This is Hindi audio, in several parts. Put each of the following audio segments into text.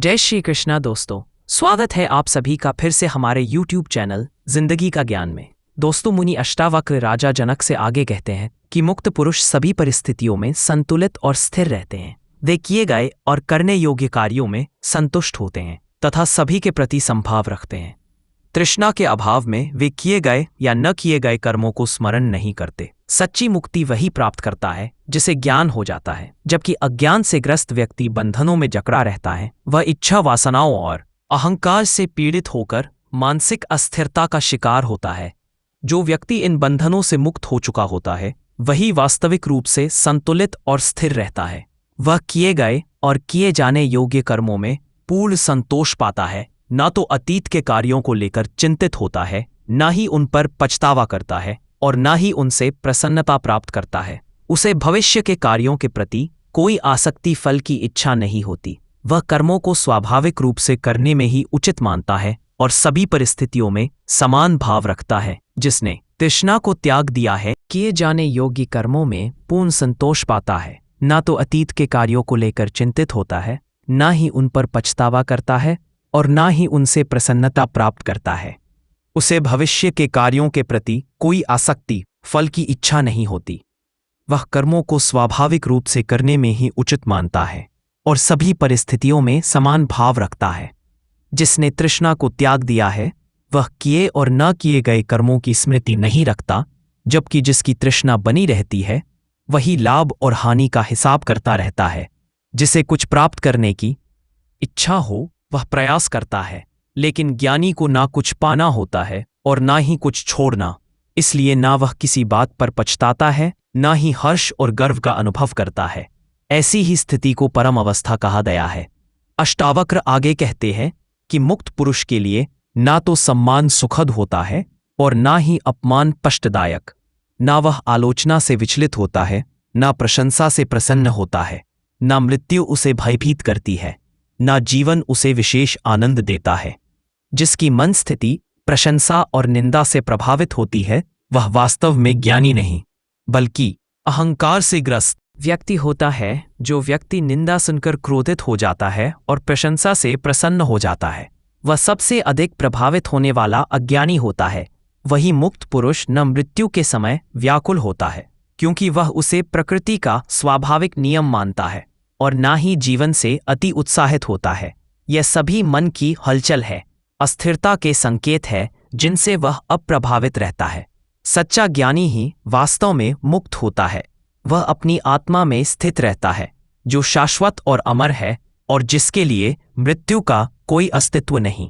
जय श्री कृष्णा दोस्तों, स्वागत है आप सभी का फिर से हमारे YouTube चैनल जिंदगी का ज्ञान में। दोस्तों, मुनि अष्टावक्र राजा जनक से आगे कहते हैं कि मुक्त पुरुष सभी परिस्थितियों में संतुलित और स्थिर रहते हैं। वे किए गए और करने योग्य कार्यों में संतुष्ट होते हैं तथा सभी के प्रति संभाव रखते हैं। तृष्णा के अभाव में वे किए गए या न किए गए कर्मों को स्मरण नहीं करते। सच्ची मुक्ति वही प्राप्त करता है जिसे ज्ञान हो जाता है, जबकि अज्ञान से ग्रस्त व्यक्ति बंधनों में जकड़ा रहता है। वह इच्छा, वासनाओं और अहंकार से पीड़ित होकर मानसिक अस्थिरता का शिकार होता है। जो व्यक्ति इन बंधनों से मुक्त हो चुका होता है वही वास्तविक रूप से संतुलित और स्थिर रहता है। वह किए गए और किए जाने योग्य कर्मों में पूर्ण संतोष पाता है, न तो अतीत के कार्यों को लेकर चिंतित होता है, न ही उन पर पछतावा करता है और न ही उनसे प्रसन्नता प्राप्त करता है। उसे भविष्य के कार्यों के प्रति कोई आसक्ति, फल की इच्छा नहीं होती। वह कर्मों को स्वाभाविक रूप से करने में ही उचित मानता है और सभी परिस्थितियों में समान भाव रखता है। जिसने तृष्णा को त्याग दिया है, किए जाने योग्य कर्मों में पूर्ण संतोष पाता है, न तो अतीत के कार्यों को लेकर चिंतित होता है, न ही उन पर पछतावा करता है और न ही उनसे प्रसन्नता प्राप्त करता है। उसे भविष्य के कार्यों के प्रति कोई आसक्ति, फल की इच्छा नहीं होती। वह कर्मों को स्वाभाविक रूप से करने में ही उचित मानता है और सभी परिस्थितियों में समान भाव रखता है। जिसने तृष्णा को त्याग दिया है वह किए और न किए गए कर्मों की स्मृति नहीं रखता, जबकि जिसकी तृष्णा बनी रहती है वही लाभ और हानि का हिसाब करता रहता है। जिसे कुछ प्राप्त करने की इच्छा हो वह प्रयास करता है, लेकिन ज्ञानी को ना कुछ पाना होता है और ना ही कुछ छोड़ना। इसलिए ना वह किसी बात पर पछताता है, ना ही हर्ष और गर्व का अनुभव करता है। ऐसी ही स्थिति को परम अवस्था कहा गया है। अष्टावक्र आगे कहते हैं कि मुक्त पुरुष के लिए ना तो सम्मान सुखद होता है और ना ही अपमान कष्टदायक। ना वह आलोचना से विचलित होता है, ना प्रशंसा से प्रसन्न होता है। ना मृत्यु उसे भयभीत करती है, ना जीवन उसे विशेष आनंद देता है। जिसकी मन स्थिति प्रशंसा और निंदा से प्रभावित होती है वह वास्तव में ज्ञानी नहीं बल्कि अहंकार से ग्रस्त व्यक्ति होता है। जो व्यक्ति निंदा सुनकर क्रोधित हो जाता है और प्रशंसा से प्रसन्न हो जाता है, वह सबसे अधिक प्रभावित होने वाला अज्ञानी होता है। वही मुक्त पुरुष न मृत्यु के समय व्याकुल होता है, क्योंकि वह उसे प्रकृति का स्वाभाविक नियम मानता है, और ना ही जीवन से अति उत्साहित होता है। यह सभी मन की हलचल है, अस्थिरता के संकेत है, जिनसे वह अप्रभावित रहता है। सच्चा ज्ञानी ही वास्तव में मुक्त होता है। वह अपनी आत्मा में स्थित रहता है, जो शाश्वत और अमर है और जिसके लिए मृत्यु का कोई अस्तित्व नहीं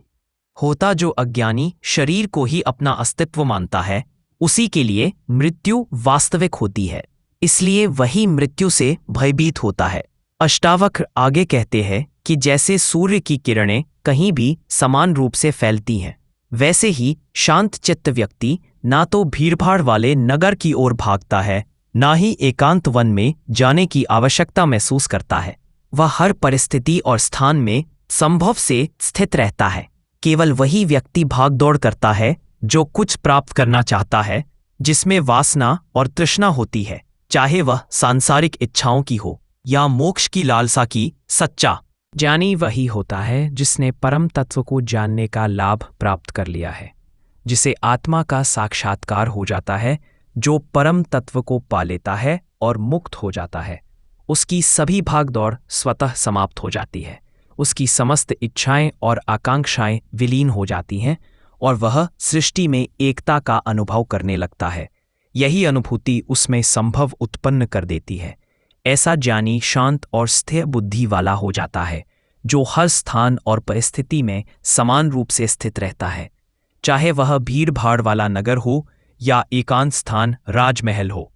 होता। जो अज्ञानी शरीर को ही अपना अस्तित्व मानता है, उसी के लिए मृत्यु वास्तविक होती है, इसलिए वही मृत्यु से भयभीत होता है। अष्टावक्र आगे कहते हैं कि जैसे सूर्य की किरणें कहीं भी समान रूप से फैलती हैं, वैसे ही शांत चित्त व्यक्ति ना तो भीड़भाड़ वाले नगर की ओर भागता है, ना ही एकांत वन में जाने की आवश्यकता महसूस करता है। वह हर परिस्थिति और स्थान में संभव से स्थित रहता है। केवल वही व्यक्ति भागदौड़ करता है जो कुछ प्राप्त करना चाहता है, जिसमें वासना और तृष्णा होती है, चाहे वह सांसारिक इच्छाओं की हो या मोक्ष की लालसा की। सच्चा ज्ञानी वही होता है जिसने परम तत्व को जानने का लाभ प्राप्त कर लिया है, जिसे आत्मा का साक्षात्कार हो जाता है। जो परम तत्व को पा लेता है और मुक्त हो जाता है, उसकी सभी भागदौड़ स्वतः समाप्त हो जाती है। उसकी समस्त इच्छाएं और आकांक्षाएं विलीन हो जाती हैं और वह सृष्टि में एकता का अनुभव करने लगता है। यही अनुभूति उसमें संभव उत्पन्न कर देती है। ऐसा ज्ञानी शांत और स्थिर बुद्धि वाला हो जाता है, जो हर स्थान और परिस्थिति में समान रूप से स्थित रहता है, चाहे वह भीड़ भाड़ वाला नगर हो या एकांत स्थान, राजमहल हो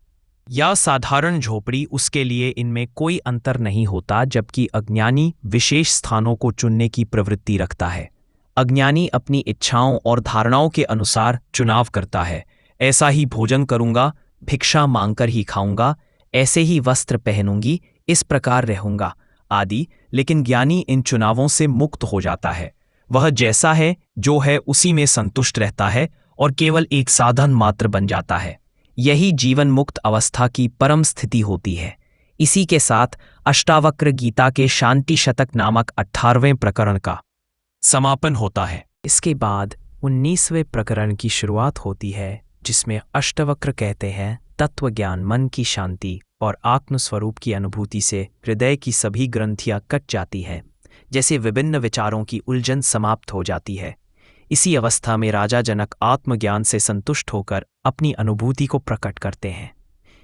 या साधारण झोपड़ी। उसके लिए इनमें कोई अंतर नहीं होता। जबकि अज्ञानी विशेष स्थानों को चुनने की प्रवृत्ति रखता है। अज्ञानी अपनी इच्छाओं और धारणाओं के अनुसार चुनाव करता है। ऐसा ही भोजन करूंगा, भिक्षा मांगकर ही खाऊंगा, ऐसे ही वस्त्र पहनूंगी, इस प्रकार रहूंगा आदि। लेकिन ज्ञानी इन चुनावों से मुक्त हो जाता है। वह जैसा है, जो है, उसी में संतुष्ट रहता है और केवल एक साधन मात्र बन जाता है। यही जीवन मुक्त अवस्था की परम स्थिति होती है। इसी के साथ अष्टावक्र गीता के शांति शतक नामक 18वें प्रकरण का समापन होता है। इसके बाद 19वें प्रकरण की शुरुआत होती है, जिसमें अष्टावक्र कहते हैं तत्व ज्ञान मन की शांति और आत्मस्वरूप की अनुभूति से हृदय की सभी ग्रंथियां कट जाती हैं, जैसे विभिन्न विचारों की उलझन समाप्त हो जाती है। इसी अवस्था में राजा जनक आत्मज्ञान से संतुष्ट होकर अपनी अनुभूति को प्रकट करते हैं।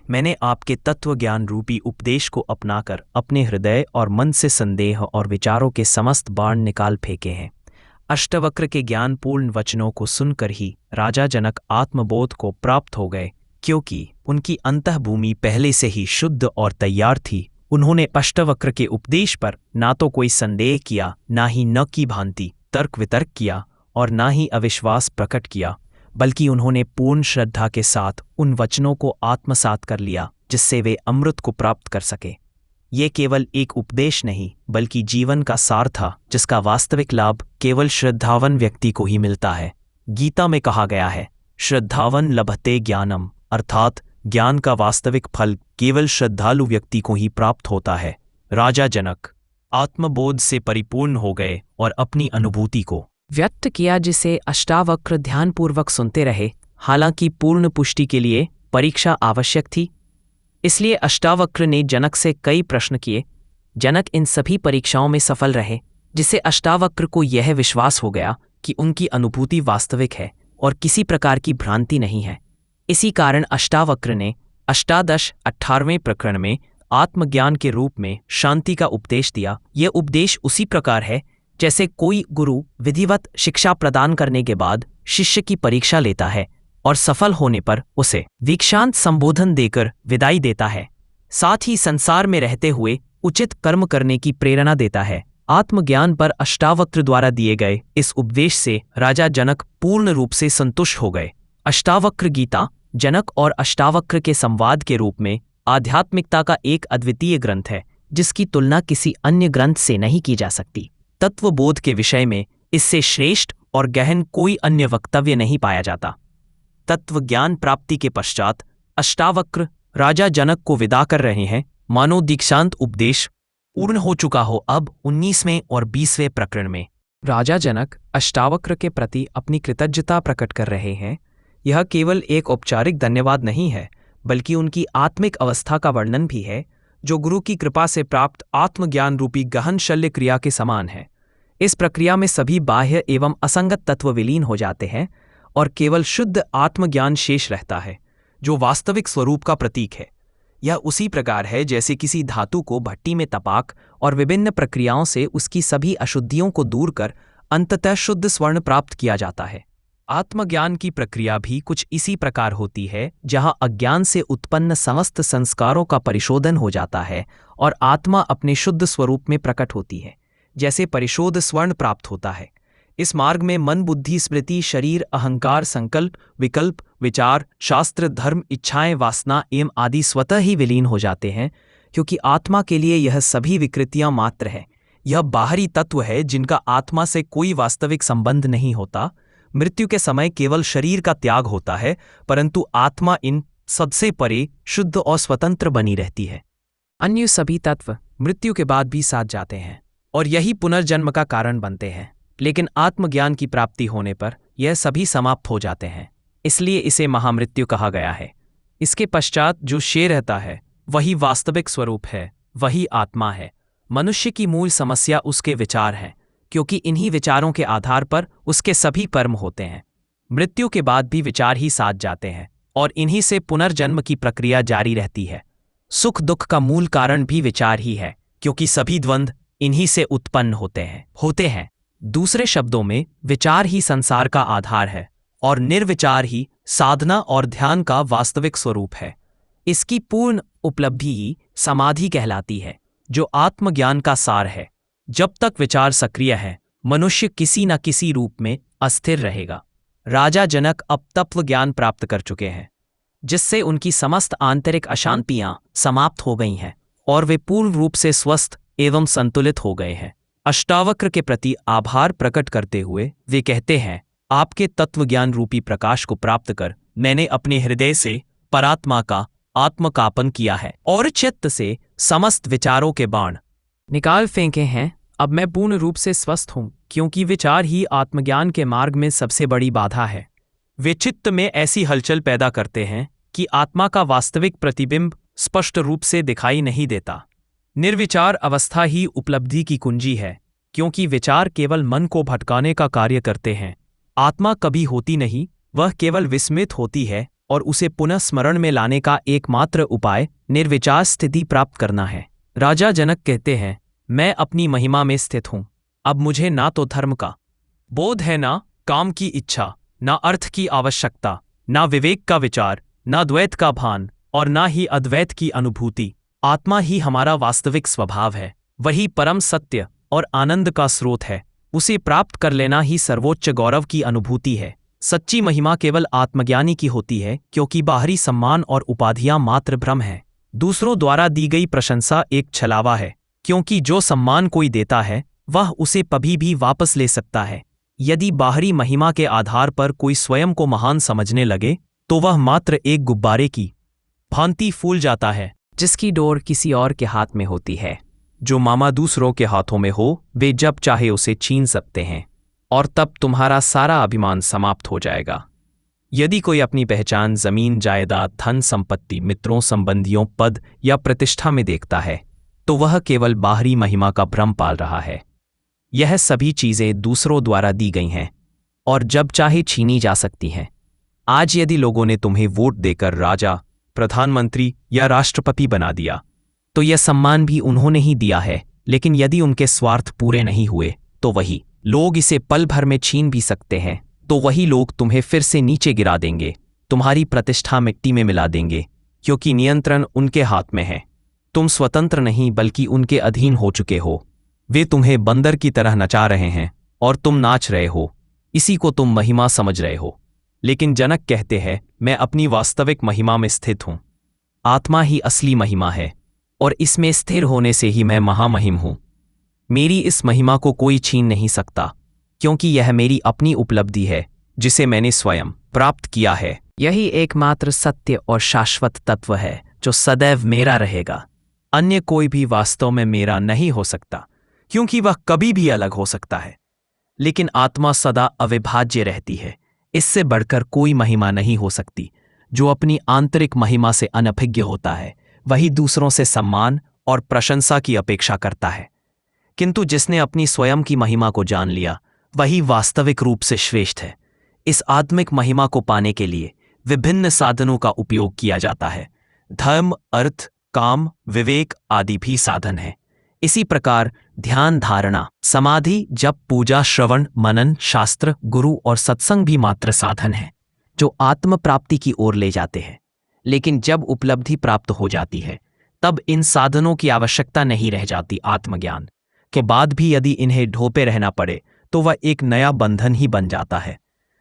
मैंने आपके तत्व ज्ञान रूपी उपदेश को अपनाकर अपने हृदय और मन से संदेह और विचारों के समस्त बाण निकाल फेंके हैं। अष्टावक्र के ज्ञानपूर्ण वचनों को सुनकर ही राजा जनक आत्मबोध को प्राप्त हो गए, क्योंकि उनकी अंतःभूमि पहले से ही शुद्ध और तैयार थी। उन्होंने अष्टावक्र के उपदेश पर ना तो कोई संदेह किया, ना ही न की भांति तर्क वितर्क किया और ना ही अविश्वास प्रकट किया, बल्कि उन्होंने पूर्ण श्रद्धा के साथ उन वचनों को आत्मसात कर लिया, जिससे वे अमृत को प्राप्त कर सके। ये केवल एक उपदेश नहीं, बल्कि जीवन का सार था, जिसका वास्तविक लाभ केवल श्रद्धावान व्यक्ति को ही मिलता है। गीता में कहा गया है, श्रद्धावान लभते ज्ञानम, अर्थात ज्ञान का वास्तविक फल केवल श्रद्धालु व्यक्ति को ही प्राप्त होता है। राजा जनक आत्मबोध से परिपूर्ण हो गए और अपनी अनुभूति को व्यक्त किया, जिसे अष्टावक्र ध्यानपूर्वक सुनते रहे। हालांकि पूर्ण पुष्टि के लिए परीक्षा आवश्यक थी, इसलिए अष्टावक्र ने जनक से कई प्रश्न किए। जनक इन सभी परीक्षाओं में सफल रहे, जिससे अष्टावक्र को यह विश्वास हो गया कि उनकी अनुभूति वास्तविक है और किसी प्रकार की भ्रांति नहीं है। इसी कारण अष्टावक्र ने अष्टादश 18वें प्रकरण में आत्मज्ञान के रूप में शांति का उपदेश दिया। यह उपदेश उसी प्रकार है जैसे कोई गुरु विधिवत शिक्षा प्रदान करने के बाद शिष्य की परीक्षा लेता है और सफल होने पर उसे दीक्षांत संबोधन देकर विदाई देता है। साथ ही संसार में रहते हुए उचित कर्म करने की प्रेरणा देता है। आत्मज्ञान पर अष्टावक्र द्वारा दिए गए इस उपदेश से राजा जनक पूर्ण रूप से संतुष्ट हो गए। अष्टावक्र गीता जनक और अष्टावक्र के संवाद के रूप में आध्यात्मिकता का एक अद्वितीय ग्रंथ है, जिसकी तुलना किसी अन्य ग्रंथ से नहीं की जा सकती। तत्वबोध के विषय में इससे श्रेष्ठ और गहन कोई अन्य वक्तव्य नहीं पाया जाता। तत्व ज्ञान प्राप्ति के पश्चात अष्टावक्र राजा जनक को विदा कर रहे हैं, मानो दीक्षांत उपदेश पूर्ण हो चुका हो। अब 19वें और 20वें प्रकरण में राजा जनक अष्टावक्र के प्रति अपनी कृतज्ञता प्रकट कर रहे हैं। यह केवल एक औपचारिक धन्यवाद नहीं है, बल्कि उनकी आत्मिक अवस्था का वर्णन भी है, जो गुरु की कृपा से प्राप्त आत्मज्ञान रूपी गहन शल्य क्रिया के समान है। इस प्रक्रिया में सभी बाह्य एवं असंगत तत्व विलीन हो जाते हैं और केवल शुद्ध आत्मज्ञान शेष रहता है, जो वास्तविक स्वरूप का प्रतीक है। यह उसी प्रकार है जैसे किसी धातु को भट्टी में तपाक और विभिन्न प्रक्रियाओं से उसकी सभी अशुद्धियों को दूर कर अंततः शुद्ध स्वर्ण प्राप्त किया जाता है। आत्मज्ञान की प्रक्रिया भी कुछ इसी प्रकार होती है, जहां अज्ञान से उत्पन्न समस्त संस्कारों का परिशोधन हो जाता है और आत्मा अपने शुद्ध स्वरूप में प्रकट होती है, जैसे परिशोध स्वर्ण प्राप्त होता है। इस मार्ग में मन, बुद्धि, स्मृति, शरीर, अहंकार, संकल्प, विकल्प, विचार, शास्त्र, धर्म, इच्छाएं, वासना एवं आदि स्वतः ही विलीन हो जाते हैं, क्योंकि आत्मा के लिए यह सभी विकृतियां मात्र है। यह बाहरी तत्व है जिनका आत्मा से कोई वास्तविक संबंध नहीं होता। मृत्यु के समय केवल शरीर का त्याग होता है, परंतु आत्मा इन सबसे परे शुद्ध और स्वतंत्र बनी रहती है। अन्य सभी तत्व मृत्यु के बाद भी साथ जाते हैं और यही पुनर्जन्म का कारण बनते हैं, लेकिन आत्मज्ञान की प्राप्ति होने पर यह सभी समाप्त हो जाते हैं, इसलिए इसे महामृत्यु कहा गया है। इसके पश्चात जो शेष रहता है वही वास्तविक स्वरूप है, वही आत्मा है। मनुष्य की मूल समस्या उसके विचार हैं, क्योंकि इन्हीं विचारों के आधार पर उसके सभी कर्म होते हैं। मृत्यु के बाद भी विचार ही साथ जाते हैं और इन्हीं से पुनर्जन्म की प्रक्रिया जारी रहती है। सुख दुख का मूल कारण भी विचार ही है, क्योंकि सभी द्वंद्व इन्हीं से उत्पन्न होते हैं। दूसरे शब्दों में विचार ही संसार का आधार है और निर्विचार ही साधना और ध्यान का वास्तविक स्वरूप है। इसकी पूर्ण उपलब्धि ही समाधि कहलाती है, जो आत्मज्ञान का सार है। जब तक विचार सक्रिय है, मनुष्य किसी न किसी रूप में अस्थिर रहेगा। राजा जनक अब तत्व ज्ञान प्राप्त कर चुके हैं, जिससे उनकी समस्त आंतरिक अशांतियां समाप्त हो गई हैं और वे पूर्ण रूप से स्वस्थ एवं संतुलित हो गए हैं। अष्टावक्र के प्रति आभार प्रकट करते हुए वे कहते हैं, आपके तत्वज्ञान रूपी प्रकाश को प्राप्त कर मैंने अपने हृदय से परात्मा का आत्मकापन किया है और चित्त से समस्त विचारों के बाण निकाल फेंके हैं। अब मैं पूर्ण रूप से स्वस्थ हूं, क्योंकि विचार ही आत्मज्ञान के मार्ग में सबसे बड़ी बाधा है। वे चित्त में ऐसी हलचल पैदा करते हैं कि आत्मा का वास्तविक प्रतिबिंब स्पष्ट रूप से दिखाई नहीं देता। निर्विचार अवस्था ही उपलब्धि की कुंजी है, क्योंकि विचार केवल मन को भटकाने का कार्य करते हैं। आत्मा कभी होती नहीं, वह केवल विस्मित होती है, और उसे पुनः स्मरण में लाने का एकमात्र उपाय निर्विचार स्थिति प्राप्त करना है। राजा जनक कहते हैं, मैं अपनी महिमा में स्थित हूं। अब मुझे ना तो धर्म का बोध है, ना काम की इच्छा, ना अर्थ की आवश्यकता, ना विवेक का विचार, ना द्वैत का भान, और ना ही अद्वैत की अनुभूति। आत्मा ही हमारा वास्तविक स्वभाव है, वही परम सत्य और आनंद का स्रोत है। उसे प्राप्त कर लेना ही सर्वोच्च गौरव की अनुभूति है। सच्ची महिमा केवल आत्मज्ञानी की होती है, क्योंकि बाहरी सम्मान और उपाधियां मात्र भ्रम है। दूसरों द्वारा दी गई प्रशंसा एक छलावा है, क्योंकि जो सम्मान कोई देता है वह उसे कभी भी वापस ले सकता है। यदि बाहरी महिमा के आधार पर कोई स्वयं को महान समझने लगे, तो वह मात्र एक गुब्बारे की भांति फूल जाता है, जिसकी डोर किसी और के हाथ में होती है। जो मामा दूसरों के हाथों में हो, वे जब चाहे उसे छीन सकते हैं, और तब तुम्हारा सारा अभिमान समाप्त हो जाएगा। यदि कोई अपनी पहचान जमीन, जायदाद, धन संपत्ति, मित्रों, संबंधियों, पद या प्रतिष्ठा में देखता है, तो वह केवल बाहरी महिमा का भ्रम पाल रहा है। यह सभी चीजें दूसरों द्वारा दी गई हैं और जब चाहे छीनी जा सकती हैं। आज यदि लोगों ने तुम्हें वोट देकर राजा, प्रधानमंत्री या राष्ट्रपति बना दिया, तो यह सम्मान भी उन्होंने ही दिया है। लेकिन यदि उनके स्वार्थ पूरे नहीं हुए, तो वही लोग इसे पल भर में छीन भी सकते हैं। तो वही लोग तुम्हें फिर से नीचे गिरा देंगे, तुम्हारी प्रतिष्ठा मिट्टी में मिला देंगे, क्योंकि नियंत्रण उनके हाथ में है। तुम स्वतंत्र नहीं, बल्कि उनके अधीन हो चुके हो। वे तुम्हें बंदर की तरह नचा रहे हैं और तुम नाच रहे हो। इसी को तुम महिमा समझ रहे हो। लेकिन जनक कहते हैं, मैं अपनी वास्तविक महिमा में स्थित हूं। आत्मा ही असली महिमा है, और इसमें स्थिर होने से ही मैं महामहिम हूं। मेरी इस महिमा को कोई छीन नहीं सकता, क्योंकि यह मेरी अपनी उपलब्धि है, जिसे मैंने स्वयं प्राप्त किया है। यही एकमात्र सत्य और शाश्वत तत्व है, जो सदैव मेरा रहेगा। अन्य कोई भी वास्तव में मेरा नहीं हो सकता, क्योंकि वह कभी भी अलग हो सकता है। लेकिन आत्मा सदा अविभाज्य रहती है। इससे बढ़कर कोई महिमा नहीं हो सकती। जो अपनी आंतरिक महिमा से अनभिज्ञ होता है, वही दूसरों से सम्मान और प्रशंसा की अपेक्षा करता है। किंतु जिसने अपनी स्वयं की महिमा को जान लिया, वही वास्तविक रूप से श्रेष्ठ है। इस आत्मिक महिमा को पाने के लिए विभिन्न साधनों का उपयोग किया जाता है। धर्म, अर्थ, काम, विवेक आदि भी साधन है। इसी प्रकार ध्यान, धारणा, समाधि, जप, पूजा, श्रवण, मनन, शास्त्र, गुरु और सत्संग भी मात्र साधन है, जो आत्म प्राप्ति की ओर ले जाते हैं। लेकिन जब उपलब्धि प्राप्त हो जाती है, तब इन साधनों की आवश्यकता नहीं रह जाती। आत्मज्ञान के बाद भी यदि इन्हें ढोपे रहना पड़े, तो वह एक नया बंधन ही बन जाता है।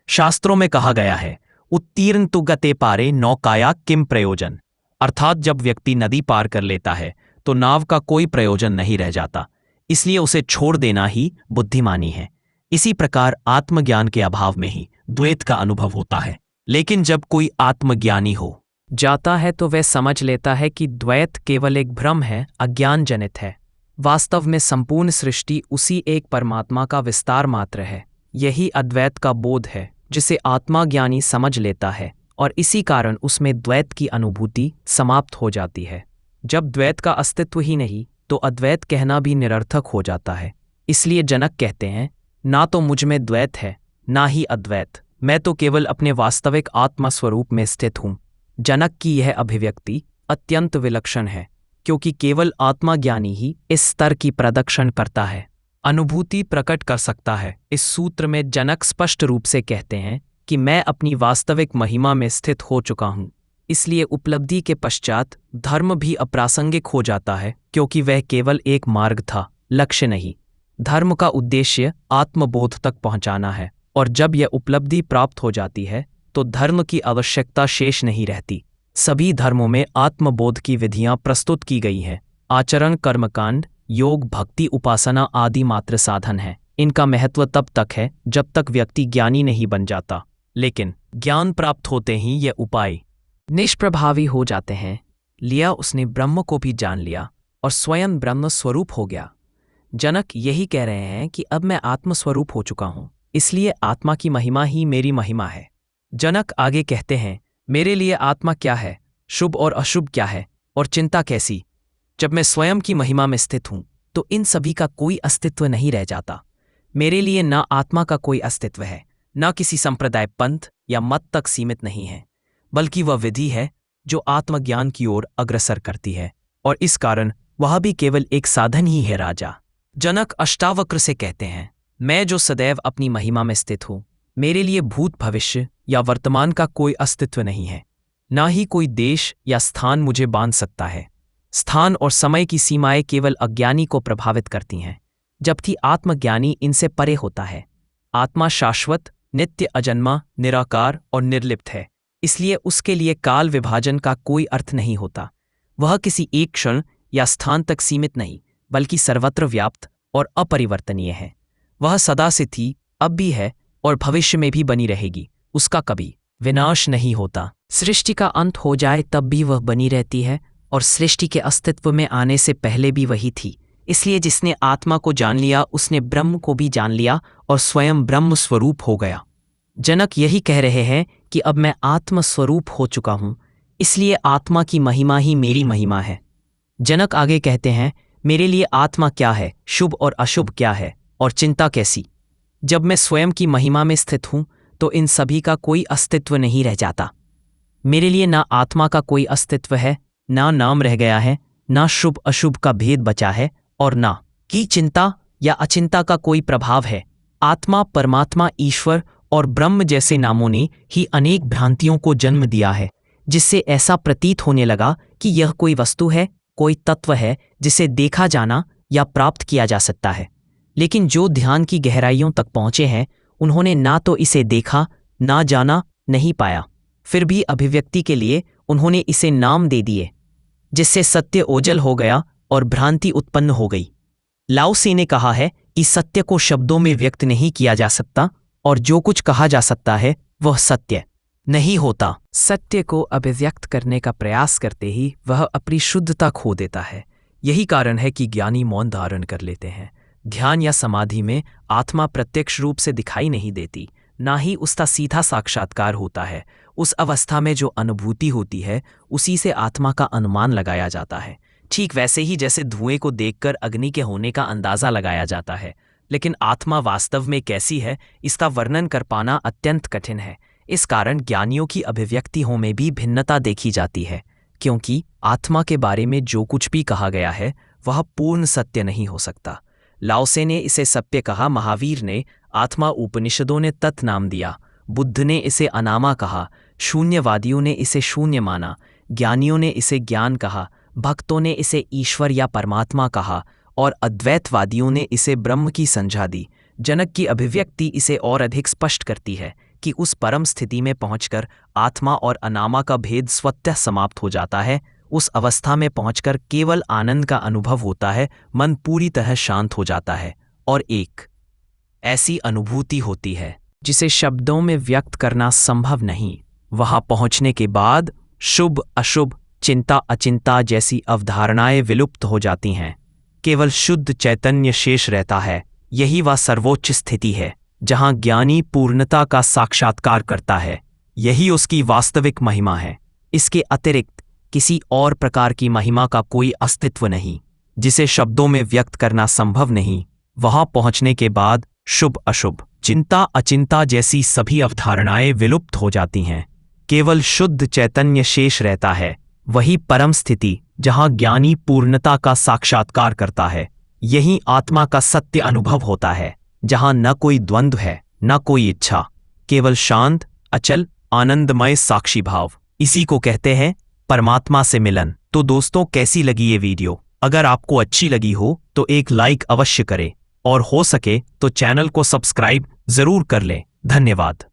शास्त्रों में कहा गया है, उत्तीर्ण तु गते पारे नौकाया किम प्रयोजन। अर्थात जब व्यक्ति नदी पार कर लेता है, तो नाव का कोई प्रयोजन नहीं रह जाता। इसलिए उसे छोड़ देना ही बुद्धिमानी है। इसी प्रकार आत्मज्ञान के अभाव में ही द्वैत का अनुभव होता है। लेकिन जब कोई आत्मज्ञानी हो जाता है, तो वह समझ लेता है कि द्वैत केवल एक भ्रम है, अज्ञान जनित है। वास्तव में संपूर्ण सृष्टि उसी एक परमात्मा का विस्तार मात्र है। यही अद्वैत का बोध है, जिसे आत्मज्ञानी समझ लेता है, और इसी कारण उसमें द्वैत की अनुभूति समाप्त हो जाती है। जब द्वैत का अस्तित्व ही नहीं, तो अद्वैत कहना भी निरर्थक हो जाता है। इसलिए जनक कहते हैं, ना तो मुझ में द्वैत है, ना ही अद्वैत। मैं तो केवल अपने वास्तविक आत्मा स्वरूप में स्थित हूँ। जनक की यह अभिव्यक्ति अत्यंत विलक्षण है, क्योंकि केवल आत्मज्ञानी ही इस स्तर की प्रदक्षिण करता है, अनुभूति प्रकट कर सकता है। इस सूत्र में जनक स्पष्ट रूप से कहते हैं कि मैं अपनी वास्तविक महिमा में स्थित हो चुका हूँ। इसलिए उपलब्धि के पश्चात धर्म भी अप्रासंगिक हो जाता है, क्योंकि वह केवल एक मार्ग था, लक्ष्य नहीं। धर्म का उद्देश्य आत्मबोध तक पहुंचाना है, और जब यह उपलब्धि प्राप्त हो जाती है, तो धर्म की आवश्यकता शेष नहीं रहती। सभी धर्मों में आत्मबोध की विधियां प्रस्तुत की गई हैं। आचरण, कर्मकांड, योग, भक्ति, उपासना आदि मात्र साधन हैं। इनका महत्व तब तक है जब तक व्यक्ति ज्ञानी नहीं बन जाता। लेकिन ज्ञान प्राप्त होते ही ये उपाय निष्प्रभावी हो जाते हैं। लिया उसने ब्रह्म को भी जान लिया और स्वयं ब्रह्म स्वरूप हो गया। जनक यही कह रहे हैं कि अब मैं आत्मस्वरूप हो चुका हूं, इसलिए आत्मा की महिमा ही मेरी महिमा है। जनक आगे कहते हैं, मेरे लिए आत्मा क्या है, शुभ और अशुभ क्या है, और चिंता कैसी। जब मैं स्वयं की महिमा में स्थित हूं तो इन सभी का कोई अस्तित्व नहीं रह जाता। मेरे लिए ना आत्मा का कोई अस्तित्व है, ना किसी संप्रदाय, पंथ या मत तक सीमित नहीं है, बल्कि वह विधि है जो आत्मज्ञान की ओर अग्रसर करती है, और इस कारण वह भी केवल एक साधन ही है। राजा जनक अष्टावक्र से कहते हैं, मैं जो सदैव अपनी महिमा में स्थित हूं, मेरे लिए भूत, भविष्य या वर्तमान का कोई अस्तित्व नहीं है, ना ही कोई देश या स्थान मुझे बांध सकता है। स्थान और समय की सीमाएं केवल अज्ञानी को प्रभावित करती हैं, जबकि आत्मज्ञानी इनसे परे होता है। आत्मा शाश्वत, नित्य, अजन्मा, निराकार और निर्लिप्त है, इसलिए उसके लिए काल विभाजन का कोई अर्थ नहीं होता। वह किसी एक क्षण या स्थान तक सीमित नहीं, बल्कि सर्वत्र व्याप्त और अपरिवर्तनीय है। वह सदा से थी, अब भी है और भविष्य में भी बनी रहेगी। उसका कभी विनाश नहीं होता। सृष्टि का अंत हो जाए तब भी वह बनी रहती है, और सृष्टि के अस्तित्व में आने से पहले भी वही थी। इसलिए जिसने आत्मा को जान लिया उसने ब्रह्म को भी जान लिया और स्वयं ब्रह्म स्वरूप हो गया। जनक यही कह रहे हैं कि अब मैं आत्मस्वरूप हो चुका हूं, इसलिए आत्मा की महिमा ही मेरी महिमा है। जनक आगे कहते हैं, मेरे लिए आत्मा क्या है, शुभ और अशुभ क्या है, और चिंता कैसी। जब मैं स्वयं की महिमा में स्थित हूं तो इन सभी का कोई अस्तित्व नहीं रह जाता। मेरे लिए ना आत्मा का कोई अस्तित्व है, ना नाम रह गया है, ना शुभ अशुभ का भेद बचा है, और ना कि चिंता या अचिंता का कोई प्रभाव है। आत्मा, परमात्मा, ईश्वर और ब्रह्म जैसे नामों ने ही अनेक भ्रांतियों को जन्म दिया है, जिससे ऐसा प्रतीत होने लगा कि यह कोई वस्तु है, कोई तत्व है जिसे देखा जाना या प्राप्त किया जा सकता है। लेकिन जो ध्यान की गहराइयों तक पहुंचे हैं, उन्होंने ना तो इसे देखा, ना जाना, नहीं पाया। फिर भी अभिव्यक्ति के लिए उन्होंने इसे नाम दे दिए, जिससे सत्य ओझल हो गया और भ्रांति उत्पन्न हो गई। लाओ त्से ने कहा है कि सत्य को शब्दों में व्यक्त नहीं किया जा सकता, और जो कुछ कहा जा सकता है वह सत्य नहीं होता। सत्य को अभिव्यक्त करने का प्रयास करते ही वह अपनी शुद्धता खो देता है। यही कारण है कि ज्ञानी मौन धारण कर लेते हैं। ध्यान या समाधि में आत्मा प्रत्यक्ष रूप से दिखाई नहीं देती, ना ही उसका सीधा साक्षात्कार होता है। उस अवस्था में जो अनुभूति होती है उसी से आत्मा का अनुमान लगाया जाता है। ठीक वैसे ही जैसे धुएं को देखकर अग्नि के होने का अंदाजा लगाया जाता है। लेकिन आत्मा वास्तव में कैसी है, इसका वर्णन कर पाना अत्यंत कठिन है। इस कारण ज्ञानियों की अभिव्यक्तियों में भी भिन्नता देखी जाती है, क्योंकि आत्मा के बारे में जो कुछ भी कहा गया है वह पूर्ण सत्य नहीं हो सकता। लाओ त्से ने इसे सत्य कहा, महावीर ने आत्मा, उपनिषदों ने तत् नाम दिया, बुद्ध ने इसे अनामा कहा, शून्यवादियों ने इसे शून्य माना, ज्ञानियों ने इसे ज्ञान कहा, भक्तों ने इसे ईश्वर या परमात्मा कहा, और अद्वैतवादियों ने इसे ब्रह्म की संज्ञा दी। जनक की अभिव्यक्ति इसे और अधिक स्पष्ट करती है कि उस परम स्थिति में पहुंचकर आत्मा और अनामा का भेद स्वतः समाप्त हो जाता है। उस अवस्था में पहुंचकर केवल आनंद का अनुभव होता है, मन पूरी तरह शांत हो जाता है, और एक ऐसी अनुभूति होती है जिसे शब्दों में व्यक्त करना संभव नहीं। वहां पहुंचने के बाद शुभ अशुभ, चिंता अचिंता जैसी अवधारणाएं विलुप्त हो जाती हैं। केवल शुद्ध चैतन्य शेष रहता है। यही वह सर्वोच्च स्थिति है जहां ज्ञानी पूर्णता का साक्षात्कार करता है। यही उसकी वास्तविक महिमा है। इसके अतिरिक्त किसी और प्रकार की महिमा का कोई अस्तित्व नहीं, जिसे शब्दों में व्यक्त करना संभव नहीं। वहां पहुंचने के बाद शुभ अशुभ, चिंता अचिंता जैसी सभी अवधारणाएं विलुप्त हो जाती हैं। केवल शुद्ध चैतन्य शेष रहता है। वही परम स्थिति जहां ज्ञानी पूर्णता का साक्षात्कार करता है। यही आत्मा का सत्य अनुभव होता है, जहां न कोई द्वंद्व है, न कोई इच्छा, केवल शांत, अचल, आनंदमय साक्षी भाव। इसी को कहते हैं परमात्मा से मिलन। तो दोस्तों, कैसी लगी ये वीडियो? अगर आपको अच्छी लगी हो तो एक लाइक अवश्य करें, और हो सके तो चैनल को सब्सक्राइब जरूर कर लें। धन्यवाद।